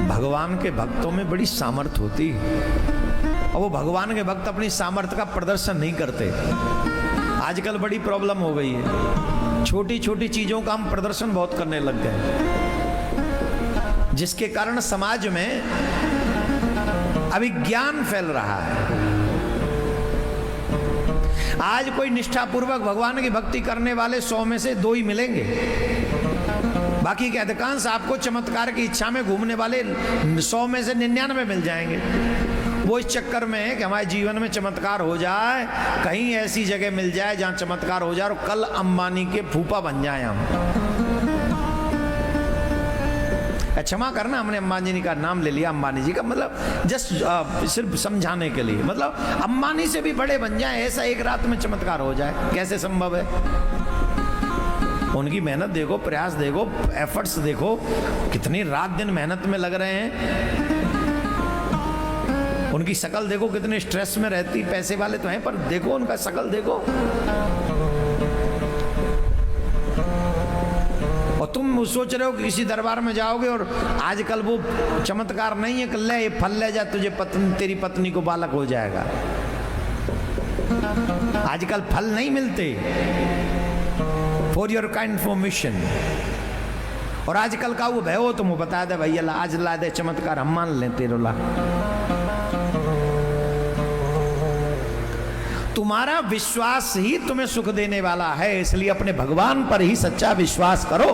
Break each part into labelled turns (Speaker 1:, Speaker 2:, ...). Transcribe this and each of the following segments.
Speaker 1: भगवान के भक्तों में बड़ी सामर्थ्य होती है और वो भगवान के भक्त अपनी सामर्थ्य का प्रदर्शन नहीं करते। आजकल बड़ी प्रॉब्लम हो गई है, छोटी छोटी चीजों का हम प्रदर्शन बहुत करने लग गए, जिसके कारण समाज में अविज्ञान फैल रहा है। आज कोई निष्ठापूर्वक भगवान की भक्ति करने वाले 100 में से 2 ही मिलेंगे, बाकी के अधिकांश आपको चमत्कार की इच्छा में घूमने वाले 100 में से 99 मिल जाएंगे। वो इस चक्कर में है कि हमारे जीवन में चमत्कार हो जाए, कहीं ऐसी जगह मिल जाए जहां चमत्कार हो जाए और कल अंबानी के फूफा बन जाए हम। क्षमा करना, हमने अंबानी जी का नाम ले लिया, अंबानी जी का मतलब जस्ट सिर्फ समझाने के लिए, मतलब अंबानी से भी बड़े बन जाए, ऐसा एक रात में चमत्कार हो जाए, कैसे संभव है? उनकी मेहनत देखो, प्रयास देखो, एफर्ट्स देखो, कितनी रात दिन मेहनत में लग रहे हैं। उनकी शकल देखो, कितने स्ट्रेस में रहती, पैसे वाले तो हैं पर देखो उनका शकल देखो। और तुम सोच रहे हो कि किसी दरबार में जाओगे और आजकल वो चमत्कार नहीं है कि ले ये फल ले जा, तुझे तेरी पत्नी को बालक हो जाएगा। आजकल फल नहीं मिलते, फॉर योर काइंड इन्फॉर्मेशन। और आजकल का वो भय हो तुम बता दे भैया आज ला दे चमत्कार, हम मान लें तेरो ला। तुम्हारा विश्वास ही तुम्हें सुख देने वाला है, इसलिए अपने भगवान पर ही सच्चा विश्वास करो।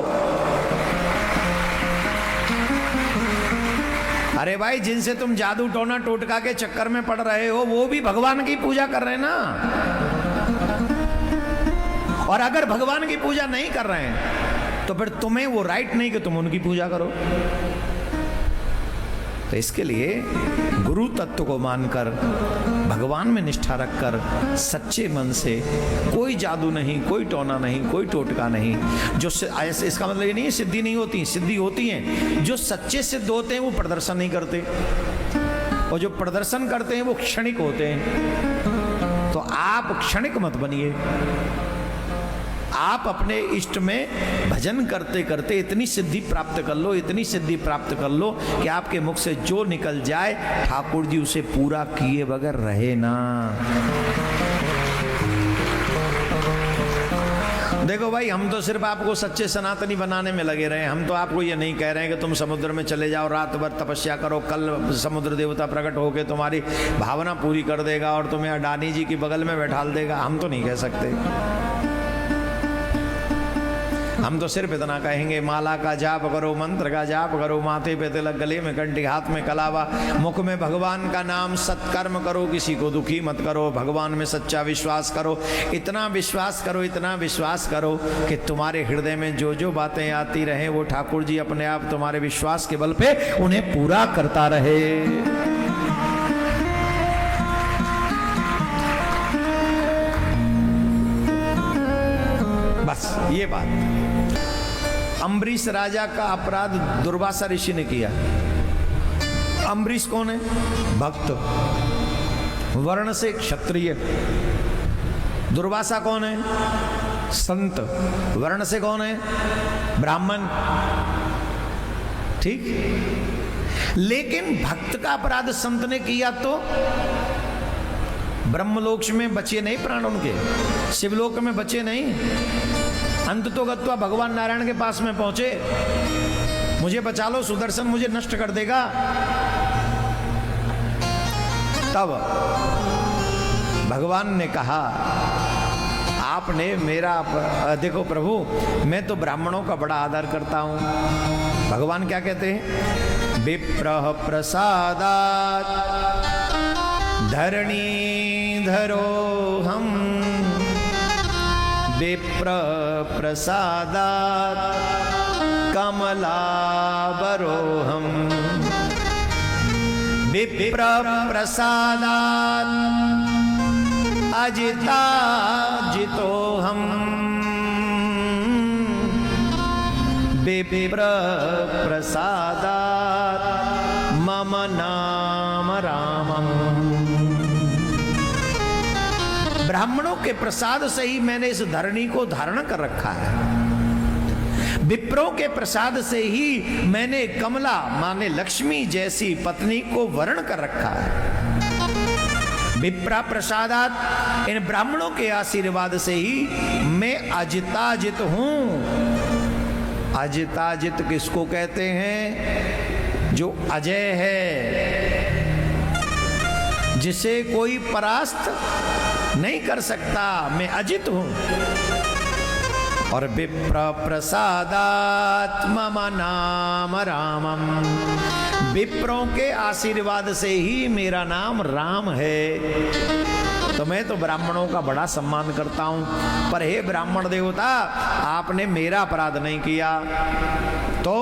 Speaker 1: अरे भाई, जिनसे तुम जादू टोना टोटका के चक्कर में पड़ रहे हो वो भी भगवान की पूजा कर रहे हैं ना। और अगर भगवान की पूजा नहीं कर रहे हैं तो फिर तुम्हें वो राइट नहीं कि तुम उनकी पूजा करो। तो इसके लिए गुरु तत्व को मानकर, भगवान में निष्ठा रखकर, सच्चे मन से, कोई जादू नहीं, कोई टोना नहीं, कोई टोटका नहीं। जो ऐसे, इसका मतलब ये नहीं है सिद्धि नहीं होती, सिद्धि होती है। जो सच्चे सिद्ध होते हैं वो प्रदर्शन नहीं करते, और जो प्रदर्शन करते हैं वो क्षणिक होते हैं। तो आप क्षणिक मत बनिए। आप अपने इष्ट में भजन करते करते इतनी सिद्धि प्राप्त कर लो, इतनी सिद्धि प्राप्त कर लो कि आपके मुख से जो निकल जाए ठाकुर जी उसे पूरा किए बगैर रहे ना। देखो भाई, हम तो सिर्फ आपको सच्चे सनातनी बनाने में लगे रहे। हम तो आपको ये नहीं कह रहे हैं कि तुम समुद्र में चले जाओ, रात भर तपस्या करो, कल समुद्र देवता प्रकट होकर तुम्हारी भावना पूरी कर देगा और तुम्हें अडानी जी की बगल में बैठाल देगा। हम तो नहीं कह सकते। हम तो सिर्फ इतना कहेंगे, माला का जाप करो, मंत्र का जाप करो, माथे पे तिलक, गले में घंटी, हाथ में कलावा, मुख में भगवान का नाम, सत्कर्म करो, किसी को दुखी मत करो, भगवान में सच्चा विश्वास करो। इतना विश्वास करो, इतना विश्वास करो कि तुम्हारे हृदय में जो जो बातें आती रहे वो ठाकुर जी अपने आप तुम्हारे विश्वास के बल पे उन्हें पूरा करता रहे। बस ये बात। अम्बरीश राजा का अपराध दुर्वासा ऋषि ने किया। अम्बरीश कौन है? भक्त, वर्ण से क्षत्रिय। दुर्वासा कौन है? संत, वर्ण से कौन है? ब्राह्मण। ठीक। लेकिन भक्त का अपराध संत ने किया तो ब्रह्मलोक में बचे नहीं प्राण उनके, शिवलोक में बचे नहीं। अंत तो गत्वा भगवान नारायण के पास में पहुंचे, मुझे बचा लो, सुदर्शन मुझे नष्ट कर देगा। तब भगवान ने कहा, आपने मेरा देखो प्रभु, मैं तो ब्राह्मणों का बड़ा आदर करता हूं। भगवान क्या कहते हैं? विप्रः प्रसादात् धरणीधरो हम, विप्र प्रसादात् कमलाबरोहम, विप्र प्रसादात् अजिताजितोहम, विप्र प्रसादात् मम नाम रामम। ब्राह्मणों के प्रसाद से ही मैंने इस धरणी को धारण कर रखा है। विप्रों के प्रसाद से ही मैंने कमला माने लक्ष्मी जैसी पत्नी को वर्ण कर रखा है। विप्रा प्रसादात, इन ब्राह्मणों के आशीर्वाद से ही मैं अजिताजित हूं। अजिताजित किसको कहते हैं? जो अजय है, जिसे कोई परास्त नहीं कर सकता, मैं अजित हूं। और विप्र प्रसादात मम नाम रामम, विप्रों के आशीर्वाद से ही मेरा नाम राम है। तो मैं तो ब्राह्मणों का बड़ा सम्मान करता हूं, पर हे ब्राह्मण देवता, आपने मेरा अपराध नहीं किया, तो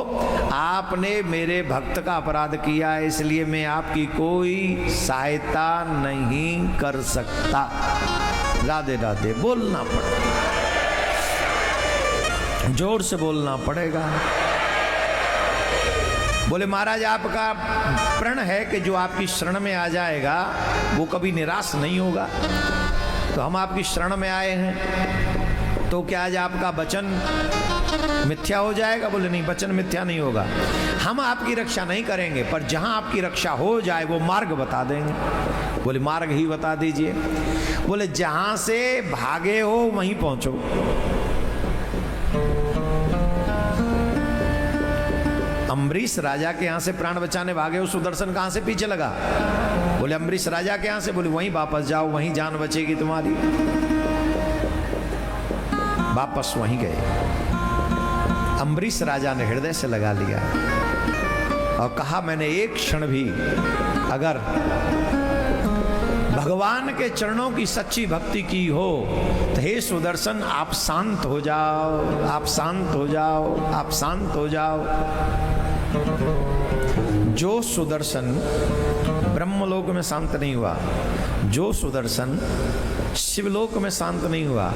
Speaker 1: आपने मेरे भक्त का अपराध किया, इसलिए मैं आपकी कोई सहायता नहीं कर सकता। राधे राधे बोलना पड़ेगा, जोर से बोलना पड़ेगा। बोले महाराज आपका प्रण है कि जो आपकी शरण में आ जाएगा वो कभी निराश नहीं होगा, तो हम आपकी शरण में आए हैं, तो क्या आज आपका वचन मिथ्या हो जाएगा? बोले नहीं, वचन मिथ्या नहीं होगा, हम आपकी रक्षा नहीं करेंगे, पर जहां आपकी रक्षा हो जाए वो मार्ग बता देंगे। बोले मार्ग ही बता दीजिए। बोले जहां से भागे हो वहीं पहुंचो। अम्बरीश राजा के यहां से प्राण बचाने भागे हो, सुदर्शन कहां से पीछे लगा? बोले अम्बरीश राजा के यहां से। बोले वहीं वापस जाओ, वहीं जान बचेगी तुम्हारी। वापस वहीं गए। अम्बरीश राजा ने हृदय से लगा लिया और कहा मैंने एक क्षण भी अगर भगवान के चरणों की सच्ची भक्ति की हो तो हे सुदर्शन आप शांत हो जाओ, आप शांत हो जाओ, आप शांत हो जाओ। जो सुदर्शन ब्रह्मलोक में शांत नहीं हुआ, जो सुदर्शन शिवलोक में शांत नहीं हुआ,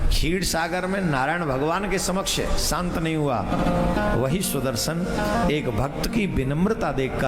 Speaker 1: क्षीर सागर में नारायण भगवान के समक्ष शांत नहीं हुआ, वही सुदर्शन एक भक्त की विनम्रता देखकर